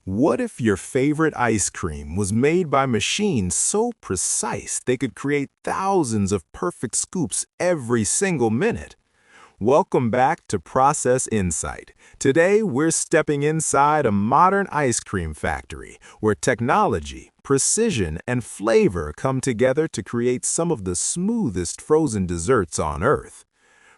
What if your favorite ice cream was made by machines so precise they could create thousands of perfect scoops every single minute? Welcome back to Process Insight. Today, we're stepping inside a modern ice cream factory where technology, precision, and flavor come together to create some of the smoothest frozen desserts on Earth.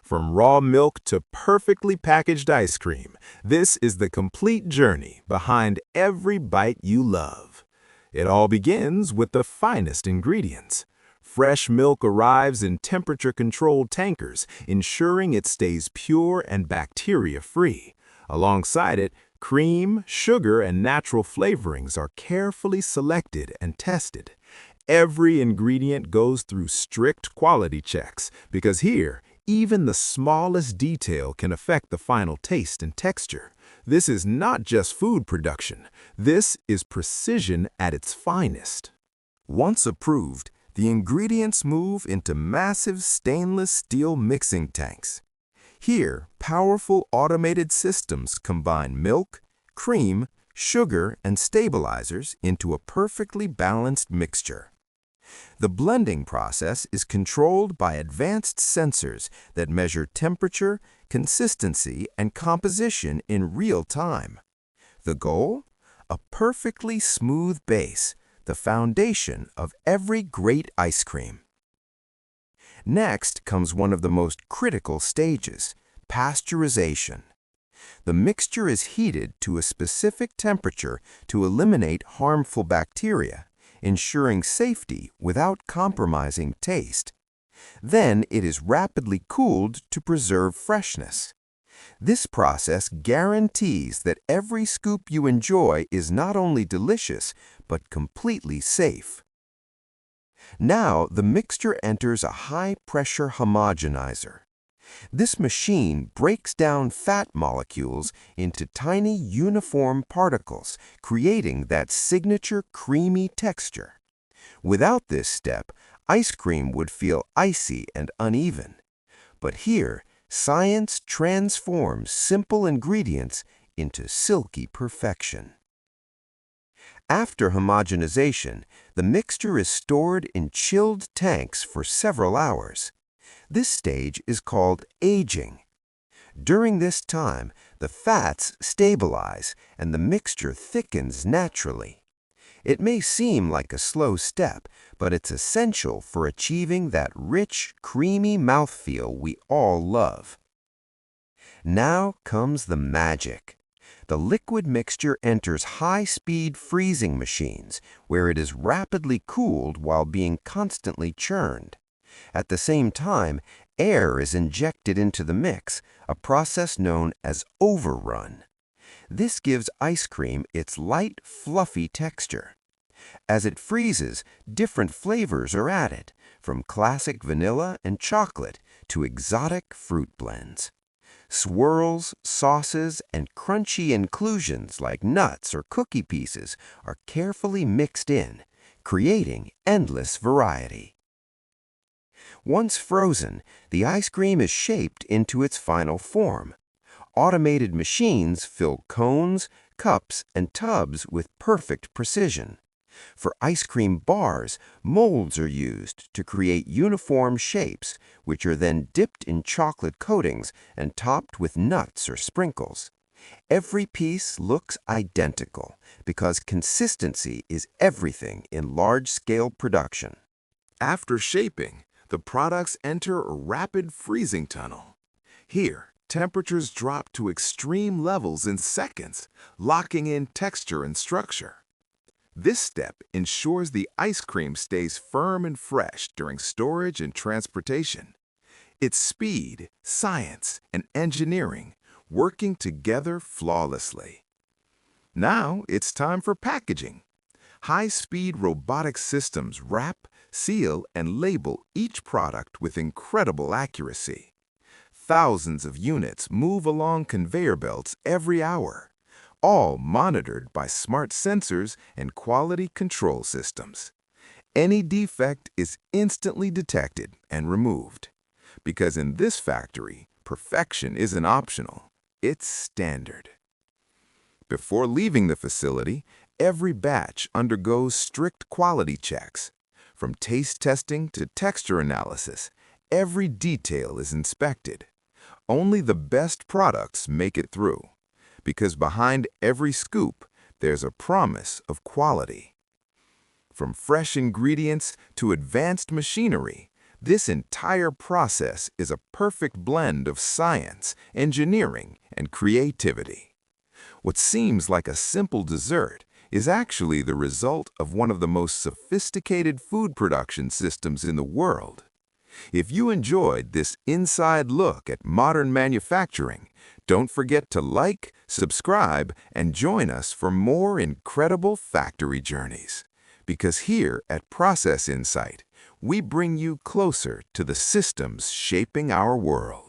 From raw milk to perfectly packaged ice cream, this is the complete journey behind every bite you love. It all begins with the finest ingredients. Fresh milk arrives in temperature-controlled tankers, ensuring it stays pure and bacteria-free. Alongside it, cream, sugar, and natural flavorings are carefully selected and tested. Every ingredient goes through strict quality checks because here, even the smallest detail can affect the final taste and texture. This is not just food production. This is precision at its finest. Once approved, the ingredients move into massive stainless steel mixing tanks. Here, powerful automated systems combine milk, cream, sugar, and stabilizers into a perfectly balanced mixture. The blending process is controlled by advanced sensors that measure temperature, consistency, and composition in real time. The goal? A perfectly smooth base, the foundation of every great ice cream. Next comes one of the most critical stages, pasteurization. The mixture is heated to a specific temperature to eliminate harmful bacteria, ensuring safety without compromising taste. Then it is rapidly cooled to preserve freshness. This process guarantees that every scoop you enjoy is not only delicious, but completely safe. Now the mixture enters a high-pressure homogenizer. This machine breaks down fat molecules into tiny uniform particles, creating that signature creamy texture. Without this step, ice cream would feel icy and uneven. But here, science transforms simple ingredients into silky perfection. After homogenization, the mixture is stored in chilled tanks for several hours. This stage is called aging. During this time, the fats stabilize and the mixture thickens naturally. It may seem like a slow step, but it's essential for achieving that rich, creamy mouthfeel we all love. Now comes the magic. The liquid mixture enters high-speed freezing machines, where it is rapidly cooled while being constantly churned. At the same time, air is injected into the mix, a process known as overrun. This gives ice cream its light, fluffy texture. As it freezes, different flavors are added, from classic vanilla and chocolate to exotic fruit blends. Swirls, sauces, and crunchy inclusions like nuts or cookie pieces are carefully mixed in, creating endless variety. Once frozen, the ice cream is shaped into its final form. Automated machines fill cones, cups, and tubs with perfect precision. For ice cream bars, molds are used to create uniform shapes, which are then dipped in chocolate coatings and topped with nuts or sprinkles. Every piece looks identical because consistency is everything in large-scale production. After shaping, the products enter a rapid freezing tunnel. Here, temperatures drop to extreme levels in seconds, locking in texture and structure. This step ensures the ice cream stays firm and fresh during storage and transportation. It's speed, science, and engineering working together flawlessly. Now it's time for packaging. High-speed robotic systems wrap, seal, and label each product with incredible accuracy. Thousands of units move along conveyor belts every hour, all monitored by smart sensors and quality control systems. Any defect is instantly detected and removed, because in this factory, perfection isn't optional, it's standard. Before leaving the facility, every batch undergoes strict quality checks. From taste testing to texture analysis, every detail is inspected. Only the best products make it through, because behind every scoop, there's a promise of quality. From fresh ingredients to advanced machinery, this entire process is a perfect blend of science, engineering, and creativity. What seems like a simple dessert is actually the result of one of the most sophisticated food production systems in the world. If you enjoyed this inside look at modern manufacturing, don't forget to like, subscribe, and join us for more incredible factory journeys. Because here at Process Insight, we bring you closer to the systems shaping our world.